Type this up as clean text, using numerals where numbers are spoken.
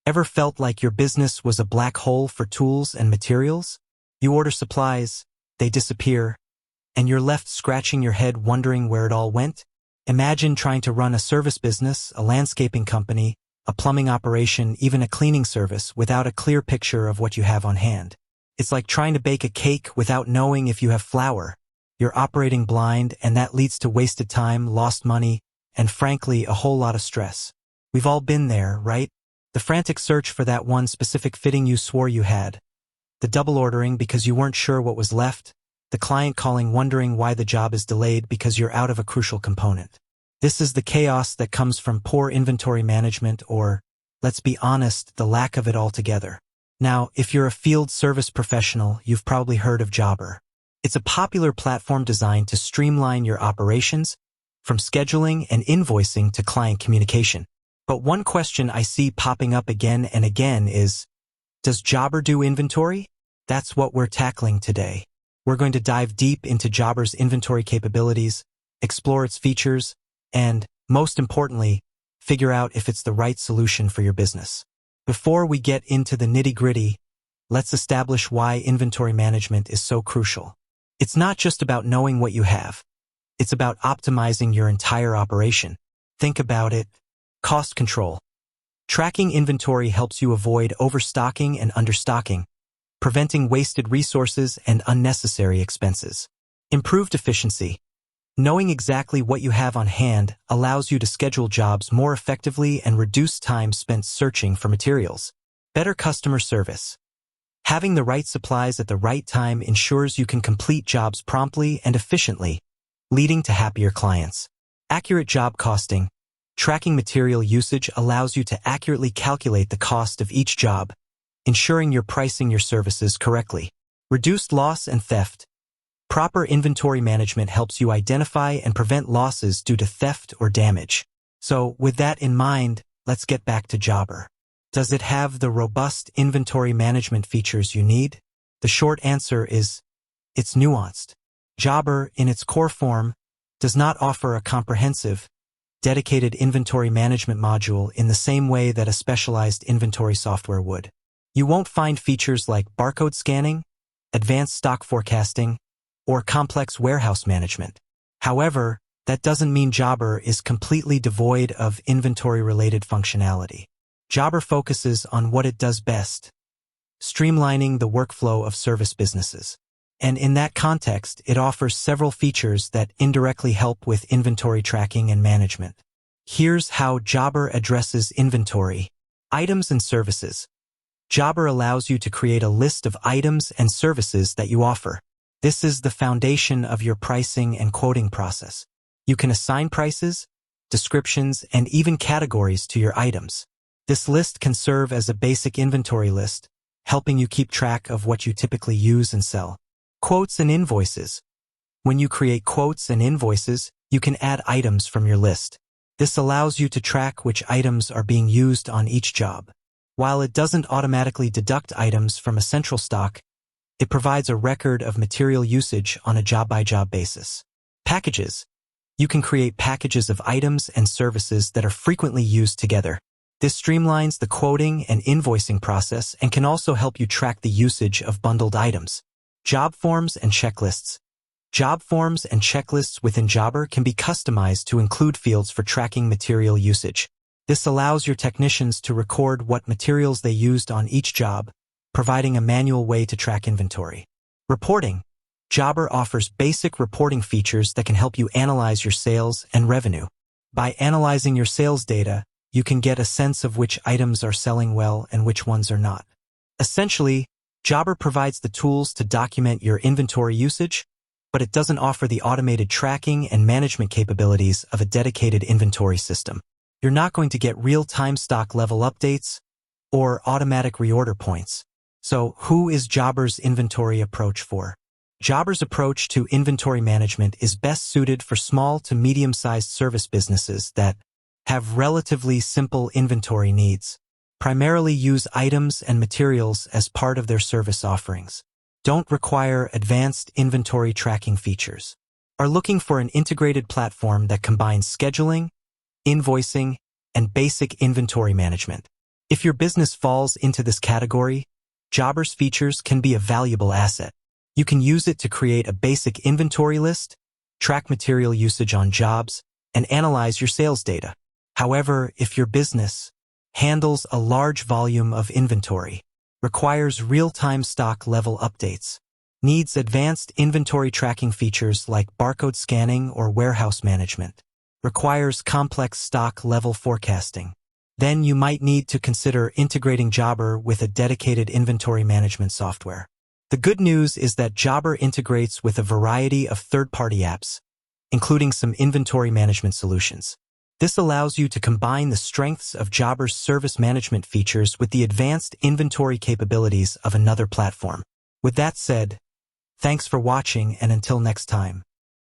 Ever felt like your business was a black hole for tools and materials? You order supplies, they disappear, and you're left scratching your head wondering where it all went? Imagine trying to run a service business, a landscaping company, a plumbing operation, even a cleaning service without a clear picture of what you have on hand. It's like trying to bake a cake without knowing if you have flour. You're operating blind, and that leads to wasted time, lost money, and frankly, a whole lot of stress. We've all been there, right? The frantic search for that one specific fitting you swore you had. The double ordering because you weren't sure what was left. The client calling wondering why the job is delayed because you're out of a crucial component. This is the chaos that comes from poor inventory management or, let's be honest, the lack of it altogether. Now, if you're a field service professional, you've probably heard of Jobber. It's a popular platform designed to streamline your operations, from scheduling and invoicing to client communication. But one question I see popping up again and again is, does Jobber do inventory? That's what we're tackling today. We're going to dive deep into Jobber's inventory capabilities, explore its features, and, most importantly, figure out if it's the right solution for your business. Before we get into the nitty-gritty, let's establish why inventory management is so crucial. It's not just about knowing what you have. It's about optimizing your entire operation. Think about it. Cost control. Tracking inventory helps you avoid overstocking and understocking, preventing wasted resources and unnecessary expenses. Improved efficiency. Knowing exactly what you have on hand allows you to schedule jobs more effectively and reduce time spent searching for materials. Better customer service. Having the right supplies at the right time ensures you can complete jobs promptly and efficiently, leading to happier clients. Accurate job costing. Tracking material usage allows you to accurately calculate the cost of each job, ensuring you're pricing your services correctly. Reduced loss and theft. Proper inventory management helps you identify and prevent losses due to theft or damage. So, with that in mind, let's get back to Jobber. Does it have the robust inventory management features you need? The short answer is, it's nuanced. Jobber, in its core form, does not offer a comprehensive, dedicated inventory management module in the same way that a specialized inventory software would. You won't find features like barcode scanning, advanced stock forecasting, or complex warehouse management. However, that doesn't mean Jobber is completely devoid of inventory-related functionality. Jobber focuses on what it does best, streamlining the workflow of service businesses. And in that context, it offers several features that indirectly help with inventory tracking and management. Here's how Jobber addresses inventory. Items and services. Jobber allows you to create a list of items and services that you offer. This is the foundation of your pricing and quoting process. You can assign prices, descriptions, and even categories to your items. This list can serve as a basic inventory list, helping you keep track of what you typically use and sell. Quotes and invoices. When you create quotes and invoices, you can add items from your list. This allows you to track which items are being used on each job. While it doesn't automatically deduct items from a central stock, it provides a record of material usage on a job-by-job basis. Packages. You can create packages of items and services that are frequently used together. This streamlines the quoting and invoicing process and can also help you track the usage of bundled items. Job forms and checklists. Job forms and checklists within Jobber can be customized to include fields for tracking material usage. This allows your technicians to record what materials they used on each job, providing a manual way to track inventory. Reporting. Jobber offers basic reporting features that can help you analyze your sales and revenue. By analyzing your sales data, you can get a sense of which items are selling well and which ones are not. Essentially, Jobber provides the tools to document your inventory usage, but it doesn't offer the automated tracking and management capabilities of a dedicated inventory system. You're not going to get real-time stock level updates or automatic reorder points. So, who is Jobber's inventory approach for? Jobber's approach to inventory management is best suited for small to medium-sized service businesses that have relatively simple inventory needs, primarily use items and materials as part of their service offerings, don't require advanced inventory tracking features, are looking for an integrated platform that combines scheduling, invoicing, and basic inventory management. If your business falls into this category, Jobber's features can be a valuable asset. You can use it to create a basic inventory list, track material usage on jobs, and analyze your sales data. However, if your business handles a large volume of inventory, requires real-time stock level updates, needs advanced inventory tracking features like barcode scanning or warehouse management, requires complex stock level forecasting, then you might need to consider integrating Jobber with a dedicated inventory management software. The good news is that Jobber integrates with a variety of third-party apps, including some inventory management solutions. This allows you to combine the strengths of Jobber's service management features with the advanced inventory capabilities of another platform. With that said, thanks for watching, and until next time.